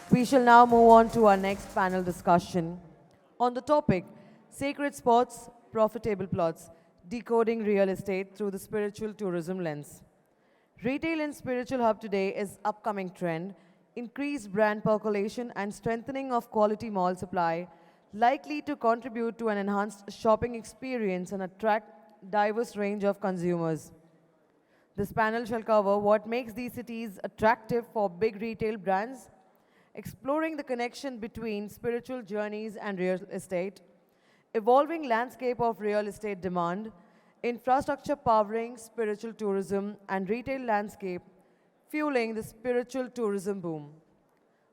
We shall now move on to our next panel discussion on the topic Sacred Spots, Profitable Plots, Decoding Real Estate Through the Spiritual Tourism Lens. Retail and spiritual hub today is upcoming trend, increased brand percolation and strengthening of quality mall supply likely to contribute to an enhanced shopping experience and attract diverse range of consumers. This panel shall cover what makes these cities attractive for big retail brands, exploring the connection between spiritual journeys and real estate, evolving landscape of real estate demand, infrastructure powering spiritual tourism, and retail landscape fueling the spiritual tourism boom.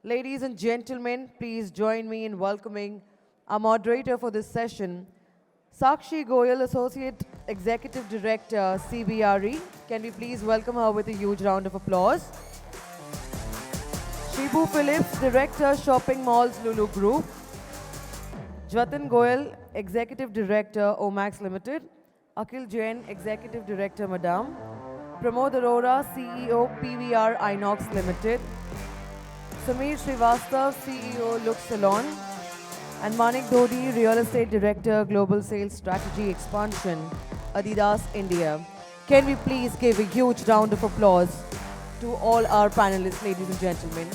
Ladies and gentlemen, please join me in welcoming our moderator for this session, Sakshi Goyal, Associate Executive Director, CBRE. Can we please welcome her with a huge round of applause? Shibu Phillips, Director, Shopping Malls Lulu Group. Jatin Goyal, Executive Director, Omax Limited. Akhil Jain, Executive Director, Madam. Pramod Arora, CEO, PVR Inox Limited. Samir Srivastav, CEO, Lux Salon. And Manik Dodi, Real Estate Director, Global Sales Strategy Expansion, Adidas India. Can we please give a huge round of applause to all our panelists, ladies and gentlemen.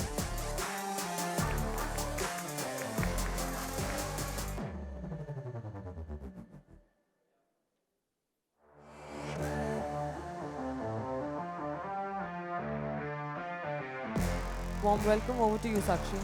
Warm welcome. Over to you, Sakshi.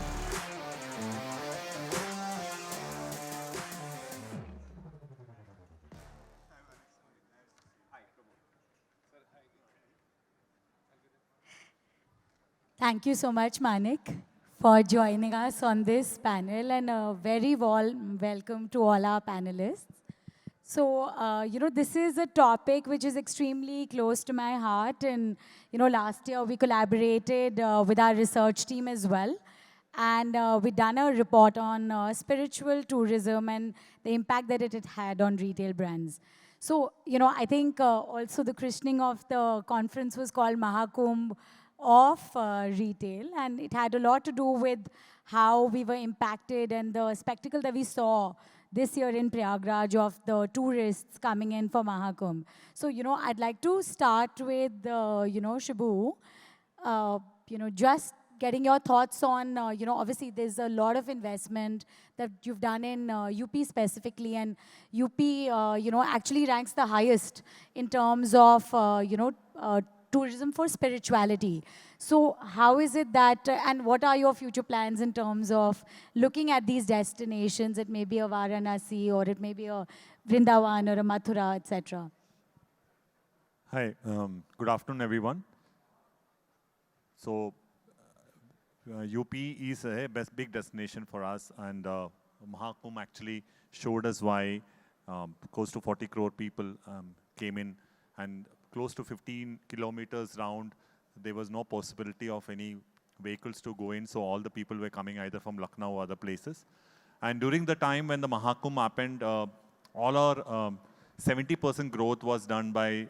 Thank you so much, Manik, for joining us on this panel, and a very warm welcome to all our panelists. So, this is a topic which is extremely close to my heart, and, last year we collaborated with our research team as well, and we done a report on spiritual tourism and the impact that it had on retail brands. So, I think also the christening of the conference was called Mahakumbh of retail, and it had a lot to do with how we were impacted and the spectacle that we saw this year in Prayagraj of the tourists coming in for Mahakumbh. So, I'd like to start with, Shibu, just getting your thoughts on, obviously there's a lot of investment that you've done in UP specifically, and UP, actually ranks the highest in terms of, tourism for spirituality. So how is it that, and what are your future plans in terms of looking at these destinations? It may be a Varanasi, or it may be a Vrindavan or a Mathura, etc. Hi, good afternoon, everyone. So, UP is a big destination for us, and Mahakumbh actually showed us why close to 40 crore people came in, and close to 15 kilometers round, there was no possibility of any vehicles to go in, so all the people were coming either from Lucknow or other places. And during the time when the Mahakumbh happened, all our 70% growth was done by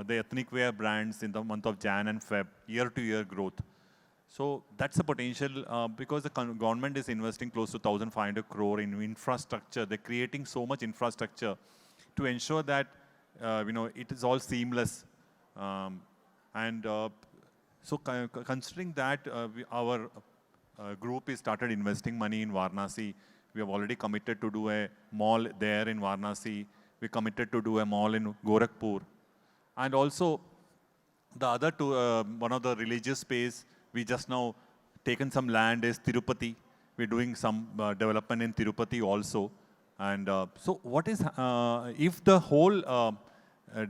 the ethnic wear brands in the month of Jan and Feb, year-to-year growth. So that's the potential because the government is investing close to 1,500 crore in infrastructure. They're creating so much infrastructure to ensure that it is all seamless. So considering that our group has started investing money in Varanasi, we have already committed to do a mall there in Varanasi. We committed to do a mall in Gorakhpur. And also the other two, one of the religious space, we just now taken some land is Tirupati. We're doing some development in Tirupati also. And so what is, if the whole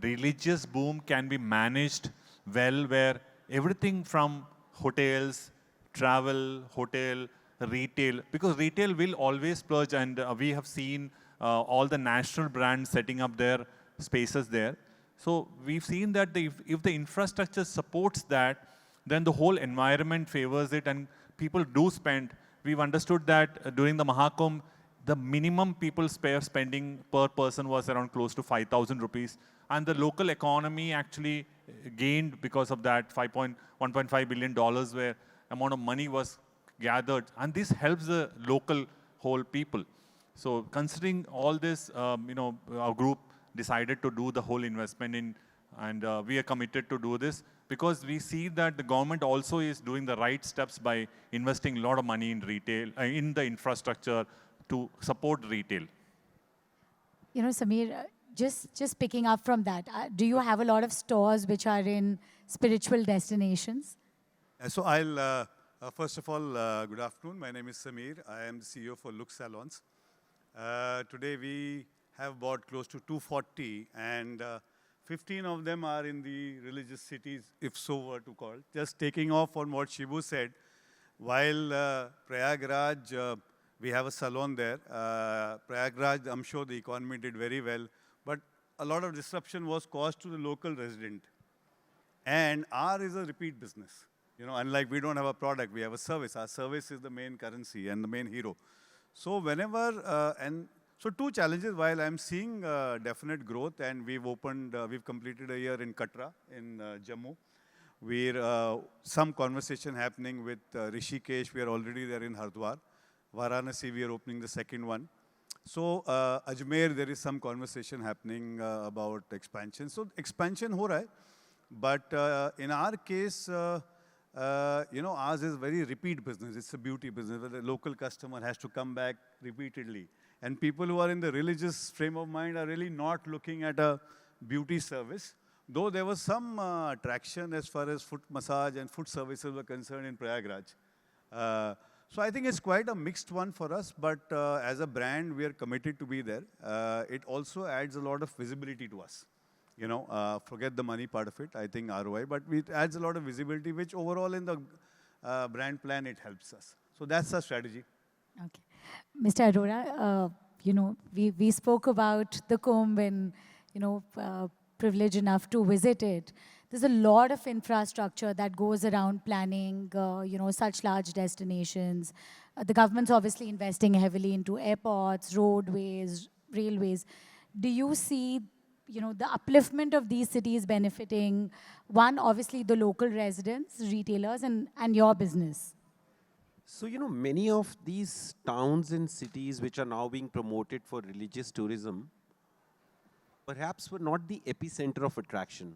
religious boom can be managed well, where everything from hotels, travel, hotel, retail, because retail will always splurge, and we have seen all the national brands setting up their spaces there. So we've seen that if the infrastructure supports that, then the whole environment favors it and people do spend. We've understood that during the Mahakumbh, the minimum people spending per person was around close to 5,000 rupees. And the local economy actually gained because of that $1.5 billion where amount of money was gathered, and this helps the local whole people. So considering all this, our group decided to do the whole investment in, and we are committed to do this because we see that the government also is doing the right steps by investing a lot of money in retail, in the infrastructure to support retail. Samir, just picking up from that, do you have a lot of stores which are in spiritual destinations? So I'll, first of all, good afternoon. My name is Samir. I am the CEO for Look Salons. Today we have bought close to 240 and 15 of them are in the religious cities, if so were to call. Just taking off on what Shibu said, while Prayagraj, we have a salon there. Prayagraj, I'm sure the economy did very well, but a lot of disruption was caused to the local resident. And ours is a repeat business. Unlike we don't have a product, we have a service. Our service is the main currency and the main hero. So whenever, so two challenges, while I'm seeing definite growth, and we've completed a year in Katra, in Jammu. We're some conversation happening with Rishikesh. We are already there in Haridwar. Varanasi, we are opening the second one. So Ajmer, there is some conversation happening about expansion. So expansion ho raha hai, but in our case, ours is very repeat business. It's a beauty business where the local customer has to come back repeatedly. And people who are in the religious frame of mind are really not looking at a beauty service. Though there was some traction as far as foot massage and foot services were concerned in Prayagraj. So I think it's quite a mixed one for us, but as a brand, we are committed to be there. It also adds a lot of visibility to us. Forget the money part of it, I think ROI, but it adds a lot of visibility, which overall in the brand plan, it helps us. So that's our strategy. Okay. Mr. Arora, we spoke about the Kumbh and, privileged enough to visit it. There's a lot of infrastructure that goes around planning, such large destinations. The government's obviously investing heavily into airports, roadways, railways. Do you see, the upliftment of these cities benefiting, one, obviously the local residents, retailers, and your business? So, many of these towns and cities which are now being promoted for religious tourism, perhaps were not the epicenter of attraction.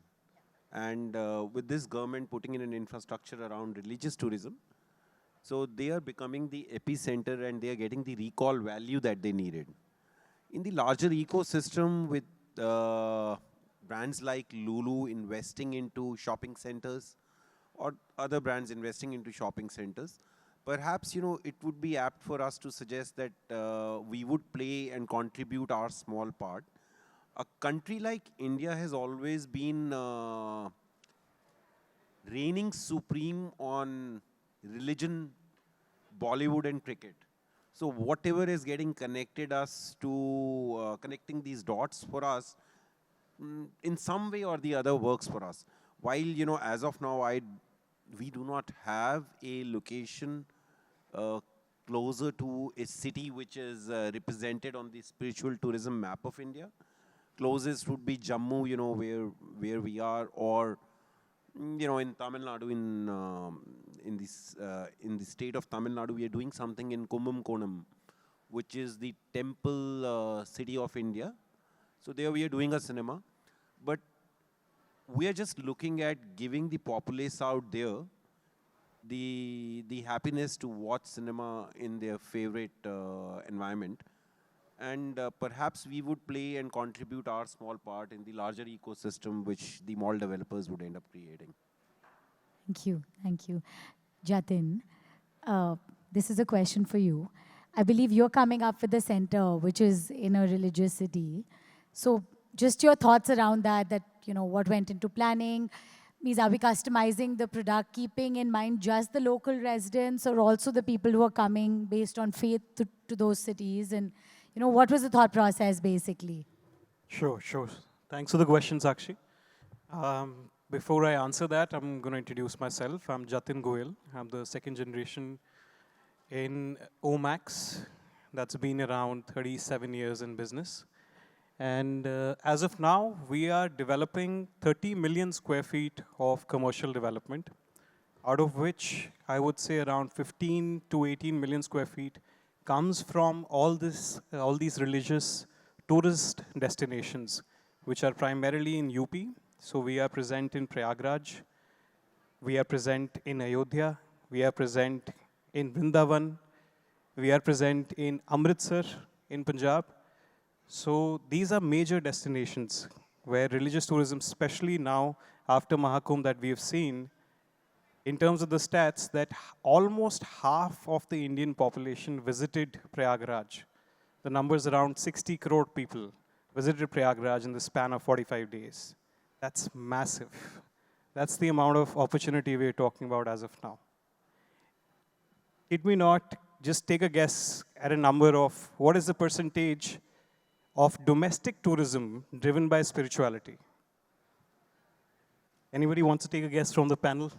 And with this government putting in an infrastructure around religious tourism, so they are becoming the epicenter and they are getting the recall value that they needed. In the larger ecosystem with brands like Lulu investing into shopping centers or other brands investing into shopping centers, perhaps, it would be apt for us to suggest that we would play and contribute our small part. A country like India has always been reigning supreme on religion, Bollywood and cricket. So whatever is getting connected us to, connecting these dots for us, in some way or the other works for us. While, as of now, we do not have a location closer to a city which is represented on the spiritual tourism map of India. Closest would be Jammu, where we are, or in Tamil Nadu, in the state of Tamil Nadu, we are doing something in Kumbakonam, which is the temple city of India. So there we are doing a cinema, but we are just looking at giving the populace out there the happiness to watch cinema in their favorite environment. And perhaps we would play and contribute our small part in the larger ecosystem which the mall developers would end up creating. Thank you. Thank you. Jatin, this is a question for you. I believe you're coming up with a center which is in a religious city. So just your thoughts around that, what went into planning? Means are we customizing the product, keeping in mind just the local residents or also the people who are coming based on faith to those cities? And what was the thought process, basically? Sure. Thanks for the question, Sakshi. Before I answer that, I'm going to introduce myself. I'm Jatin Goyal. I'm the second generation in Omax. That's been around 37 years in business. And as of now, we are developing 30 million square feet of commercial development. out of which I would say around 15 to 18 million square feet comes from all these religious tourist destinations, which are primarily in UP. So we are present in Prayagraj, we are present in Ayodhya, we are present in Vrindavan, we are present in Amritsar in Punjab. So these are major destinations where religious tourism, especially now after Mahakumbh that we have seen, in terms of the stats, that almost half of the Indian population visited Prayagraj. The number is around 60 crore people visited Prayagraj in the span of 45 days. That's massive. That's the amount of opportunity we're talking about as of now. Did we not just take a guess at a number of what is the percentage of domestic tourism driven by spirituality? Anybody wants to take a guess from the panel?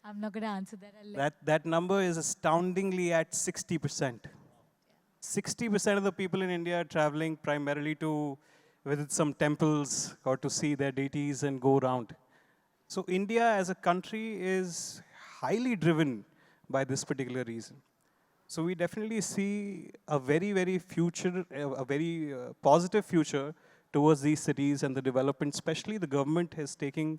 I'm not going to answer that. I'll let That number is astoundingly at 60%. 60% of the people in India are traveling primarily to visit some temples or to see their deities and go around. So India as a country is highly driven by this particular reason. So we definitely see a very positive future towards these cities and the development, especially the government is taking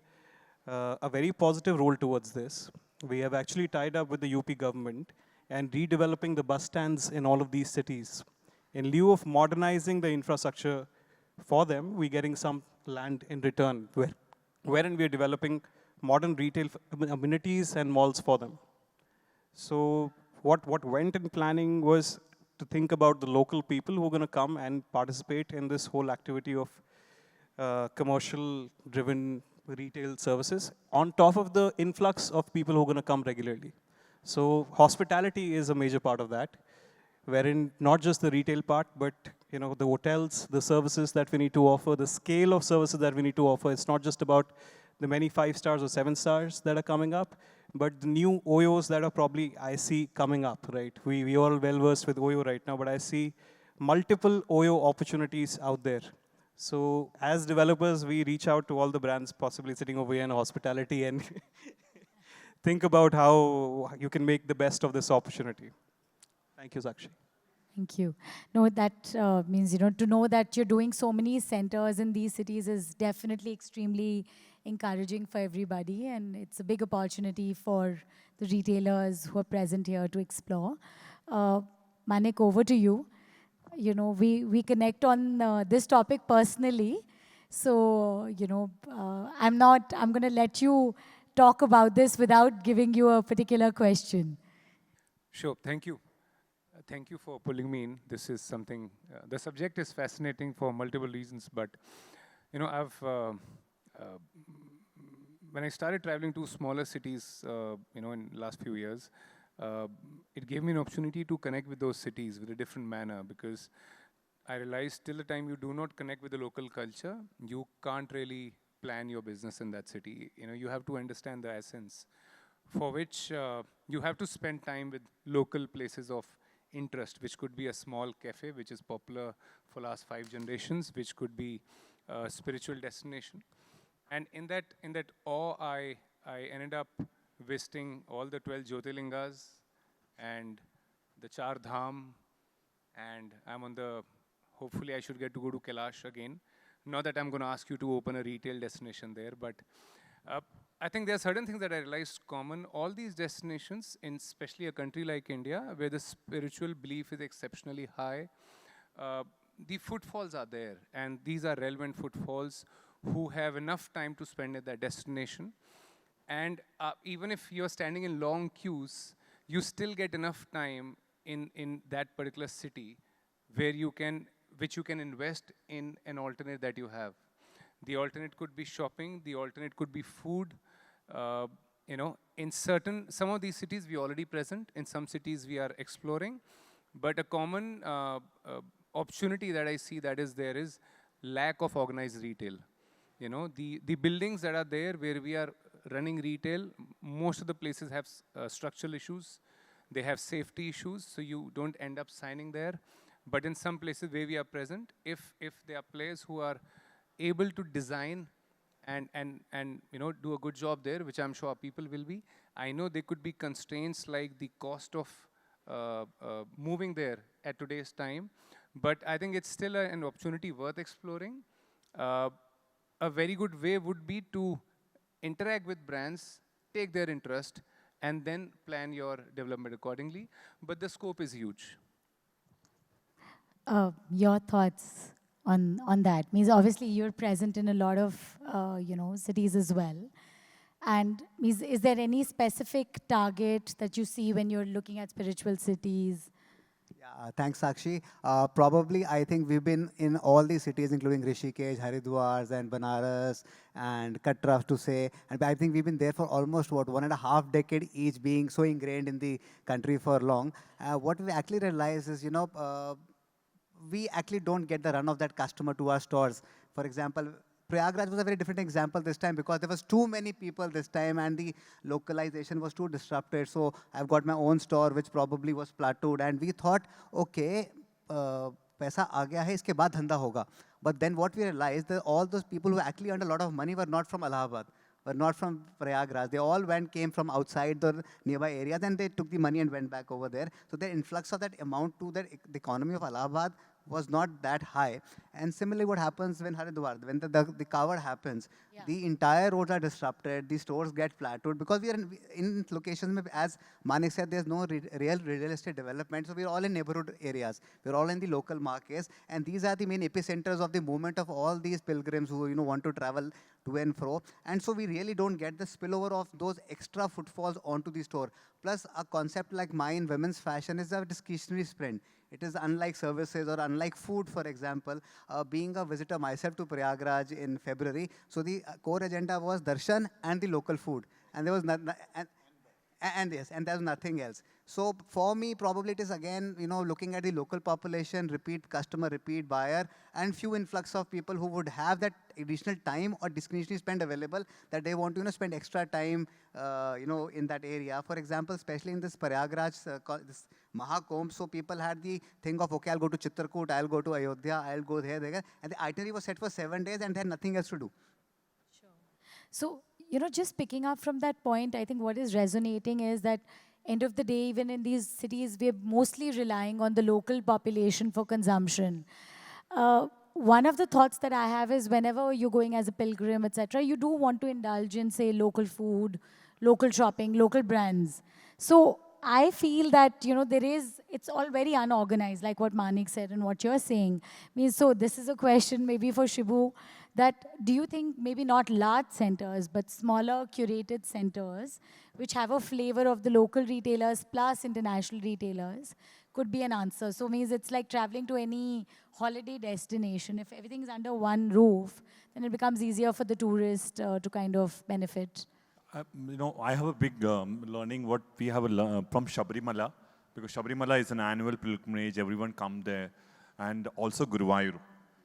a very positive role towards this. We have actually tied up with the UP government and redeveloping the bus stands in all of these cities. In lieu of modernizing the infrastructure for them, we're getting some land in return, wherein we're developing modern retail amenities and malls for them. So what went in planning was to think about the local people who are going to come and participate in this whole activity of commercial-driven retail services, on top of the influx of people who are going to come regularly. So hospitality is a major part of that, wherein not just the retail part, but the hotels, the services that we need to offer, the scale of services that we need to offer. It's not just about the many 5 stars or 7 stars that are coming up, but the new OYOs that are probably, I see, coming up, right? We all well versed with OYO right now, but I see multiple OYO opportunities out there. So as developers, we reach out to all the brands possibly sitting over here in hospitality and think about how you can make the best of this opportunity. Thank you, Sakshi. Thank you. No, that means, to know that you're doing so many centers in these cities is definitely extremely encouraging for everybody, and it's a big opportunity for the retailers who are present here to explore. Manik, over to you. We connect on this topic personally, so, I'm going to let you talk about this without giving you a particular question. Sure, thank you. Thank you for pulling me in. This is something, the subject is fascinating for multiple reasons, but, when I started traveling to smaller cities, in last few years, it gave me an opportunity to connect with those cities with a different manner, because I realized till the time you do not connect with the local culture, you can't really plan your business in that city. You have to understand the essence, for which you have to spend time with local places of interest, which could be a small cafe, which is popular for last 5 generations, which could be a spiritual destination. And in that awe, I ended up visiting all the 12 Jyotirlingas and the Char Dham, and hopefully I should get to go to Kailash again. Not that I'm going to ask you to open a retail destination there, but I think there are certain things that I realized common. All these destinations, in especially a country like India, where the spiritual belief is exceptionally high, the footfalls are there, and these are relevant footfalls who have enough time to spend at that destination. And even if you're standing in long queues, you still get enough time in that particular city which you can invest in an alternate that you have. The alternate could be shopping, the alternate could be food. In some of these cities we are already present, in some cities we are exploring, but a common opportunity that I see that is there is lack of organized retail. The buildings that are there where we are running retail, most of the places have structural issues. They have safety issues, so you don't end up signing there. But in some places where we are present, if there are players who are able to design and do a good job there, which I'm sure people will be. I know there could be constraints like the cost of moving there at today's time, but I think it's still an opportunity worth exploring. Uh, a very good way would be to interact with brands, take their interest, and then plan your development accordingly. But the scope is huge. Your thoughts on that? Means obviously you're present in a lot of cities as well. And is there any specific target that you see when you're looking at spiritual cities? Yeah, thanks, Sakshi. Probably, I think we've been in all these cities, including Rishikesh, Haridwar, and Banaras, and Katra, to say. And I think we've been there for almost, what, 1.5 decade each, being so ingrained in the country for long. What we actually realize is, we actually don't get the run of that customer to our stores. For example, Prayagraj was a very different example this time because there was too many people this time and the localization was too disrupted. So I've got my own store which probably was plateaued, and we thought, okay, paisa aa gaya hai, iske baad dhanda hoga. But then what we realized that all those people who actually earned a lot of money were not from Allahabad, were not from Prayagraj. They all came from outside the nearby areas, and they took the money and went back over there. So the influx of that amount to the economy of Allahabad was not that high. And similarly, what happens when Haridwar, when the cover happens, the entire roads are disrupted, the stores get plateaued, because we are in locations, as Manik said, there's no real estate development, so we're all in neighborhood areas. We're all in the local markets, and these are the main epicenters of the movement of all these pilgrims who want to travel to and fro. And so we really don't get the spillover of those extra footfalls onto the store. Plus, a concept like mine, women's fashion, is a discretionary spend. It is unlike services or unlike food, for example. Being a visitor myself to Prayagraj in February, so the core agenda was darshan and the local food. And there was and yes, and there's nothing else. So for me, probably it is again, looking at the local population, repeat customer, repeat buyer, and few influx of people who would have that additional time or discretionary spend available that they want to, spend extra time, in that area. For example, especially in this Prayagraj, this Mahakumbh, so people had the thing of, okay, I'll go to Chitrakoot, I'll go to Ayodhya, I'll go there, and the itinerary was set for 7 days, and they had nothing else to do. So, just picking up from that point, I think what is resonating is that end of the day, even in these cities, we're mostly relying on the local population for consumption. One of the thoughts that I have is whenever you're going as a pilgrim, etc., you do want to indulge in, say, local food, local shopping, local brands. So I feel that, it's all very unorganized, like what Manik said and what you're saying. So this is a question maybe for Shibu, that do you think maybe not large centers, but smaller curated centers, which have a flavor of the local retailers plus international retailers, could be an answer? So means it's like traveling to any holiday destination. If everything's under one roof, then it becomes easier for the tourist to kind of benefit. I have a big learning what we have from Sabrimala, because Sabrimala is an annual pilgrimage. Everyone come there, and also Guruvayur.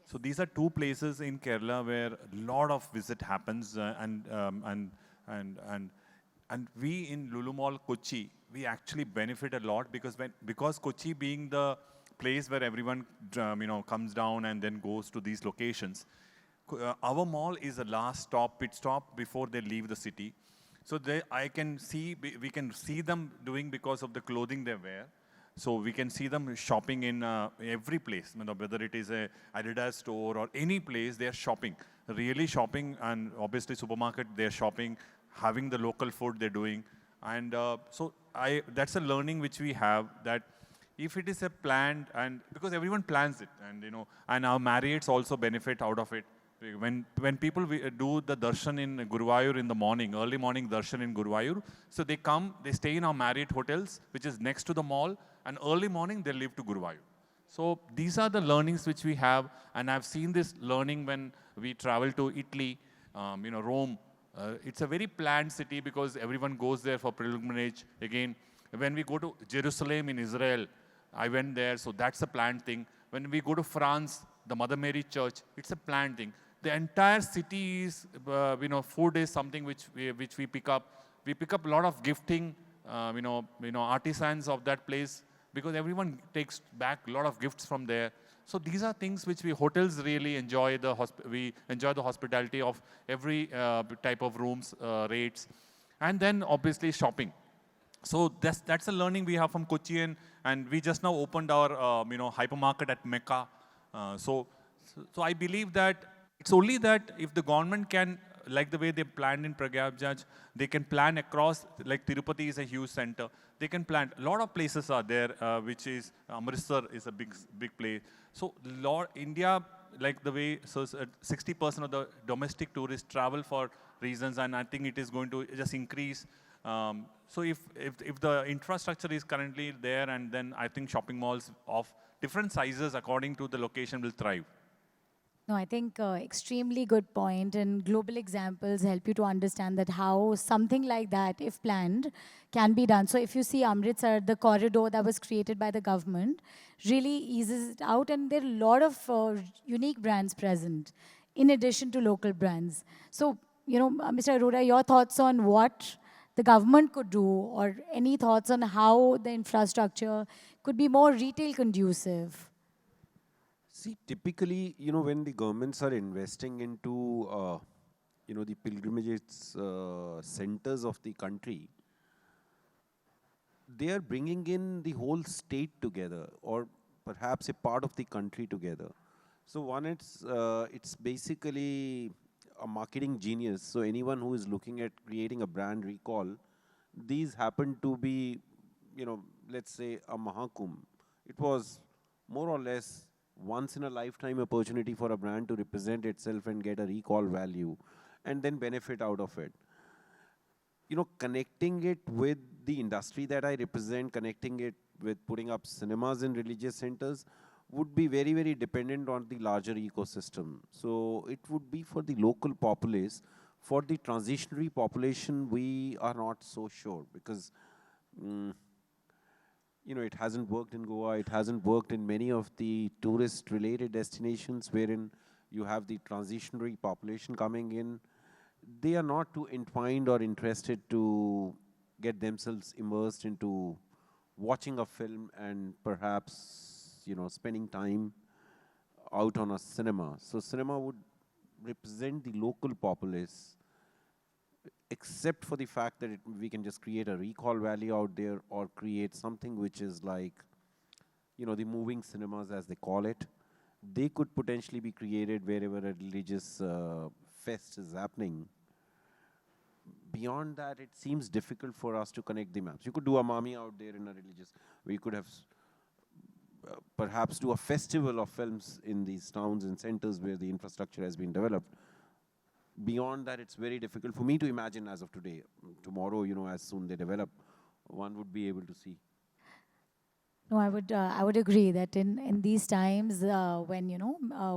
So these are two places in Kerala where a lot of visit happens, and we in Lulu Mall Kochi, we actually benefit a lot because Kochi being the place where everyone comes down and then goes to these locations. Our mall is the last pit stop before they leave the city. So we can see them doing because of the clothing they wear. So we can see them shopping in every place, whether it is a Adidas store or any place, they are shopping, really shopping, and obviously supermarket, they're shopping, having the local food they're doing. And so that's a learning which we have, that if it is a planned, and because everyone plans it, and our Marriotts also benefit out of it. When people do the darshan in Guruvayur in the morning, early morning darshan in Guruvayur, so they stay in our Marriott hotels, which is next to the mall, and early morning they leave to Guruvayur. So these are the learnings which we have, and I've seen this learning when we travel to Italy, Rome. It's a very planned city because everyone goes there for pilgrimage. Again, when we go to Jerusalem in Israel, I went there, so that's a planned thing. When we go to France, the Mother Mary Church, it's a planned thing. The entire city is, food is something which we pick up. We pick up a lot of gifting, artisans of that place, because everyone takes back a lot of gifts from there. So these are things which hotels really enjoy. We enjoy the hospitality of every type of rooms, rates, and then obviously shopping. So that's a learning we have from Kochi, and we just now opened our hypermarket at Mecca. So I believe that it's only that if the government can, like the way they planned in Pragyaj, they can plan across, like Tirupati is a huge center. They can plan, a lot of places are there, which is, Amritsar is a big place. So India, like the way, so 60% of the domestic tourists travel for reasons, and I think it is going to just increase. So if the infrastructure is currently there, and then I think shopping malls of different sizes according to the location will thrive. No, I think extremely good point, and global examples help you to understand that how something like that, if planned, can be done. So if you see Amritsar, the corridor that was created by the government really eases it out, and there are a lot of unique brands present in addition to local brands. So, Mr. Arora, your thoughts on what the government could do, or any thoughts on how the infrastructure could be more retail conducive? See, typically, when the governments are investing into, the pilgrimages centers of the country, they are bringing in the whole state together, or perhaps a part of the country together. So one, it's basically a marketing genius. So anyone who is looking at creating a brand recall, these happen to be, let's say a Mahakumbh. It was more or less once in a lifetime opportunity for a brand to represent itself and get a recall value and then benefit out of it. Connecting it with the industry that I represent, connecting it with putting up cinemas in religious centers would be very, very dependent on the larger ecosystem. So it would be for the local populace. For the transitionary population, we are not so sure because it hasn't worked in Goa, it hasn't worked in many of the tourist-related destinations wherein you have the transitionary population coming in. They are not too entwined or interested to get themselves immersed into watching a film and perhaps, spending time out on a cinema. So cinema would represent the local populace, except for the fact that we can just create a recall value out there or create something which is like, the moving cinemas as they call it. They could potentially be created wherever a religious fest is happening. Beyond that, it seems difficult for us to connect the maps. You could do a Mami out there in a religious, we could have perhaps do a festival of films in these towns and centers where the infrastructure has been developed. Beyond that, it's very difficult for me to imagine as of today. Tomorrow, as soon they develop, one would be able to see. No, I would agree that in these times when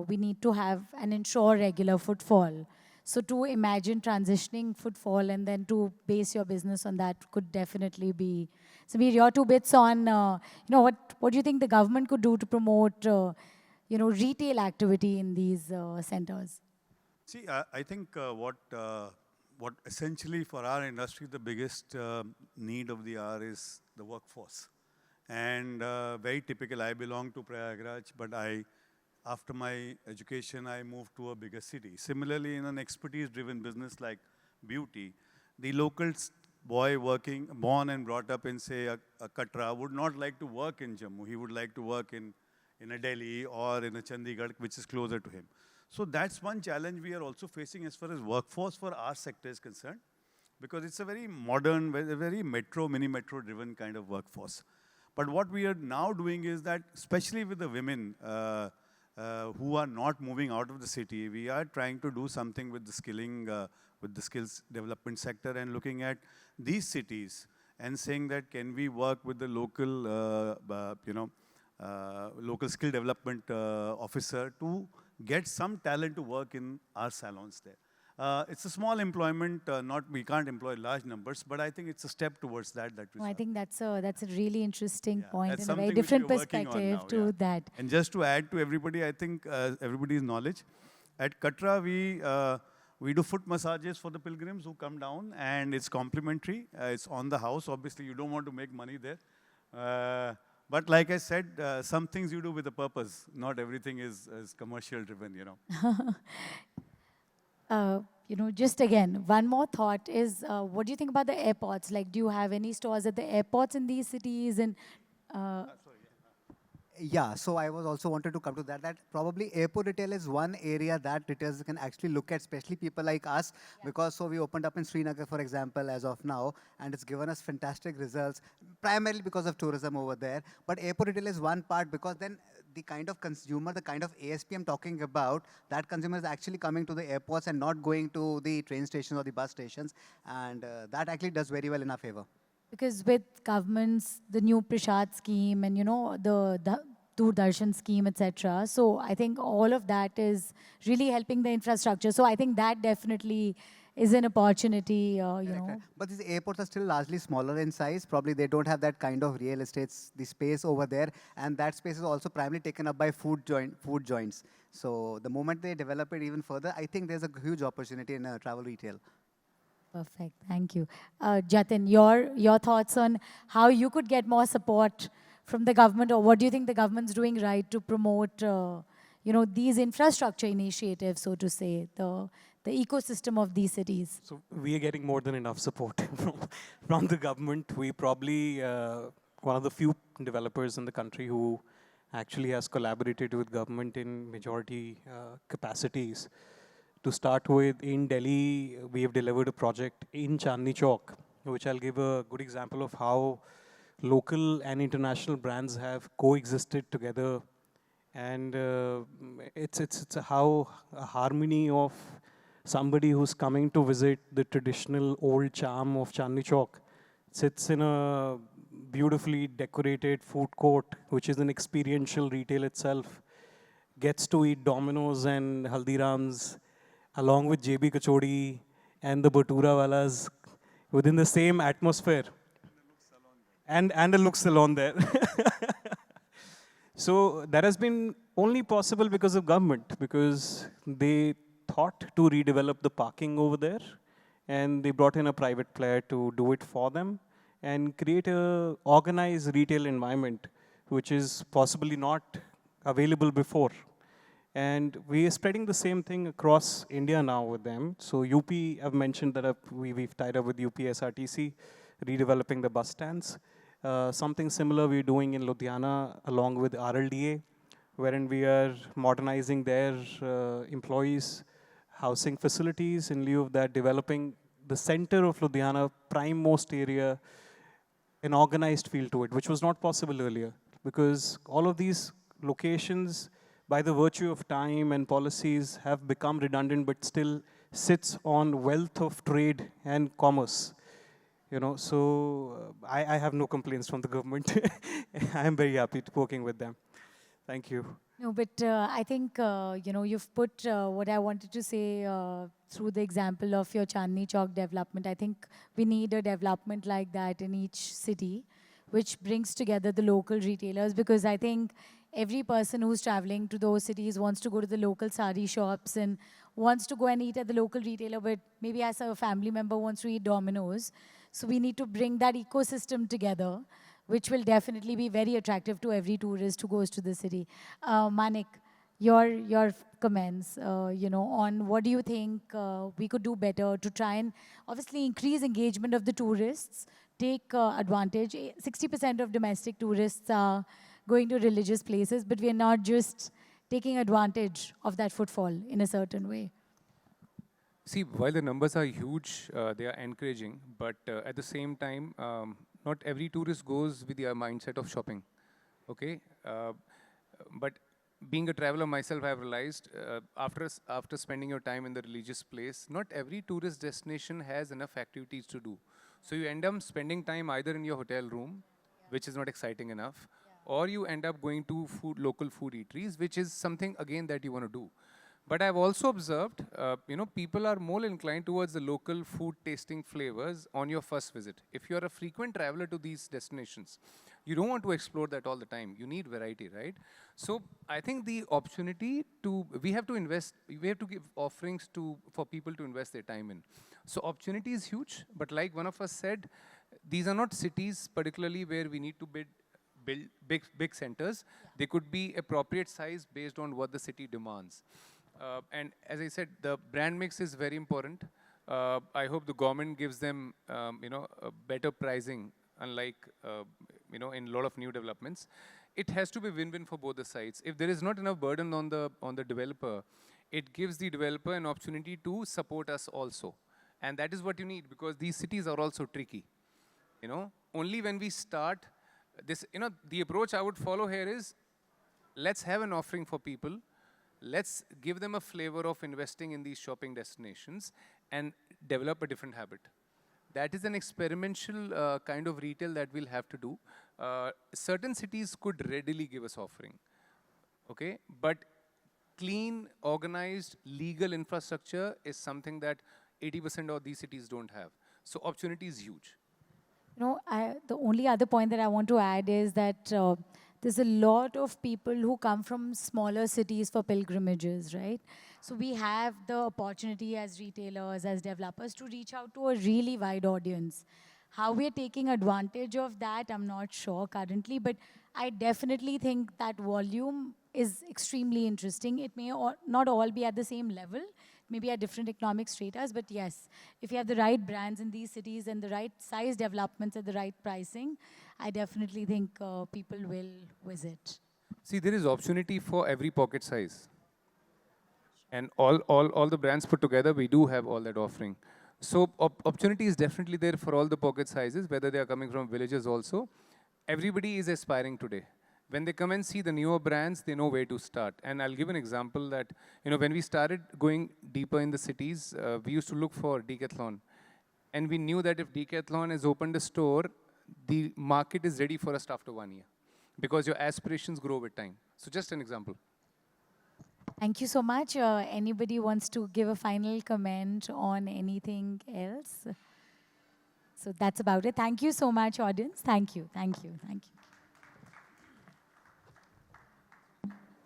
we need to have and ensure regular footfall. So to imagine transitioning footfall and then to base your business on that could definitely be. Samir, your two bits on what do you think the government could do to promote retail activity in these centers? See, I think what essentially for our industry, the biggest need of the hour is the workforce. And very typical, I belong to Prayagraj, but after my education, I moved to a bigger city. Similarly, in an expertise-driven business like beauty, the local boy born and brought up in, say, a Katra would not like to work in Jammu. He would like to work in a Delhi or in a Chandigarh, which is closer to him. So that's one challenge we are also facing as far as workforce for our sector is concerned, because it's a very modern, very mini metro driven kind of workforce. But what we are now doing is that, especially with the women who are not moving out of the city, we are trying to do something with the skills development sector and looking at these cities and saying that can we work with the local, local skill development officer to get some talent to work in our salons there. It's a small employment, we can't employ large numbers, but I think it's a step towards that. I think that's a really interesting point and a very something different which we are working perspective on now, to that. And just to add to everybody, I think everybody's knowledge, at Katra we do foot massages for the pilgrims who come down, and it's complimentary. It's on the house. Obviously, you don't want to make money there. But like I said, some things you do with a purpose. Not everything is commercial driven, you know. Just again, one more thought is, what do you think about the airports? Like, do you have any stores at the airports in these cities? And Yeah, so I was also wanted to come to that, that probably airport retail is one area that retailers can actually look at, especially people like us, because so we opened up in Srinagar, for example, as of now, and it's given us fantastic results, primarily because of tourism over there. But airport retail is one part, because then the kind of consumer, the kind of ASP I'm talking about, that consumer is actually coming to the airports and not going to the train stations or the bus stations, and that actually does very well in our favor. because with governments, the new Prashad scheme and, the Doordarshan scheme, etc. So I think all of that is really helping the infrastructure. So I think that definitely is an opportunity, Correct, correct. But these airports are still largely smaller in size. Probably they don't have that kind of real estate, the space over there, and that space is also primarily taken up by food joints. So the moment they develop it even further, I think there's a huge opportunity in travel retail. Perfect. Thank you. Jatin, your thoughts on how you could get more support from the government, or what do you think the government's doing right to promote, these infrastructure initiatives, so to say, the ecosystem of these cities? So we are getting more than enough support from the government. We probably one of the few developers in the country who actually has collaborated with government in majority capacities. To start with, in Delhi, we have delivered a project in Chandni Chowk, which I'll give a good example of how local and international brands have coexisted together. And it's how a harmony of somebody who's coming to visit the traditional old charm of Chandni Chowk sits in a beautifully decorated food court, which is an experiential retail itself, gets to eat Domino's and Haldiram's along with JB Kachori and the Batura Walas within the same atmosphere. And a look salon there. So that has been only possible because of government, because they thought to redevelop the parking over there, and they brought in a private player to do it for them and create a organized retail environment, which is possibly not available before. And we are spreading the same thing across India now with them. So UP, I've mentioned that we've tied up with UP SRTC, redeveloping the bus stands. Something similar we're doing in Ludhiana along with RLDA, wherein we are modernizing their employees' housing facilities, in lieu of that developing the center of Ludhiana, prime most area, an organized feel to it, which was not possible earlier, because all of these locations, by the virtue of time and policies, have become redundant, but still sits on wealth of trade and commerce. So I have no complaints from the government. I am very happy to working with them. Thank you. No, but I think, you've put what I wanted to say through the example of your Chandni Chowk development. I think we need a development like that in each city, which brings together the local retailers, because I think every person who's traveling to those cities wants to go to the local sari shops and wants to go and eat at the local retailer, but maybe as a family member wants to eat Domino's. So we need to bring that ecosystem together, which will definitely be very attractive to every tourist who goes to the city. Manik, your comments, on what do you think we could do better to try and obviously increase engagement of the tourists, take advantage. 60% of domestic tourists are going to religious places, but we are not just taking advantage of that footfall in a certain way. See, while the numbers are huge, they are encouraging, but at the same time, not every tourist goes with the mindset of shopping, okay? But being a traveler myself, I've realized after spending your time in the religious place, not every tourist destination has enough activities to do. So you end up spending time either in your hotel room, which is not exciting enough, or you end up going to local food eateries, which is something, again, that you want to do. But I've also observed, people are more inclined towards the local food tasting flavors on your first visit. If you're a frequent traveler to these destinations, you don't want to explore that all the time. You need variety, right? So I think the opportunity we have to invest, we have to give offerings for people to invest their time in. So opportunity is huge, but like one of us said, these are not cities particularly where we need to build big centers. They could be appropriate size based on what the city demands. And as I said, the brand mix is very important. I hope the government gives them, a better pricing, unlike, in a lot of new developments. It has to be win-win for both the sides. If there is not enough burden on the developer, it gives the developer an opportunity to support us also. And that is what you need, because these cities are also tricky. Only when we start this, the approach I would follow here is, let's have an offering for people. Let's give them a flavor of investing in these shopping destinations and develop a different habit. That is an experimental kind of retail that we'll have to do. Certain cities could readily give us offering, okay? But clean, organized, legal infrastructure is something that 80% of these cities don't have. So opportunity is huge. The only other point that I want to add is that there's a lot of people who come from smaller cities for pilgrimages, right? So we have the opportunity as retailers, as developers, to reach out to a really wide audience. How we're taking advantage of that, I'm not sure currently, but I definitely think that volume is extremely interesting. It may not all be at the same level, maybe at different economic stratas, but yes, if you have the right brands in these cities and the right size developments at the right pricing, I definitely think people will visit. See, there is opportunity for every pocket size. And all the brands put together, we do have all that offering. So opportunity is definitely there for all the pocket sizes, whether they are coming from villages also. Everybody is aspiring today. When they come and see the newer brands, they know where to start. And I'll give an example that, when we started going deeper in the cities, we used to look for Decathlon. And we knew that if Decathlon has opened a store, the market is ready for us after 1 year, because your aspirations grow with time. So just an example. Thank you so much. Anybody wants to give a final comment on anything else? So that's about it. Thank you so much, audience. Thank you, thank you, thank you.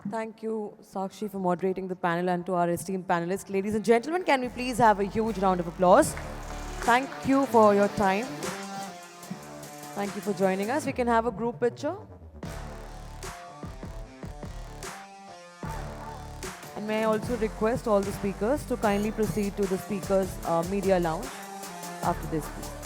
Thank you, Sakshi, for moderating the panel, and to our esteemed panelists. Ladies and gentlemen, can we please have a huge round of applause? Thank you for your time. Thank you for joining us. We can have a group picture. And may I also request all the speakers to kindly proceed to the speakers' media lounge after this, please.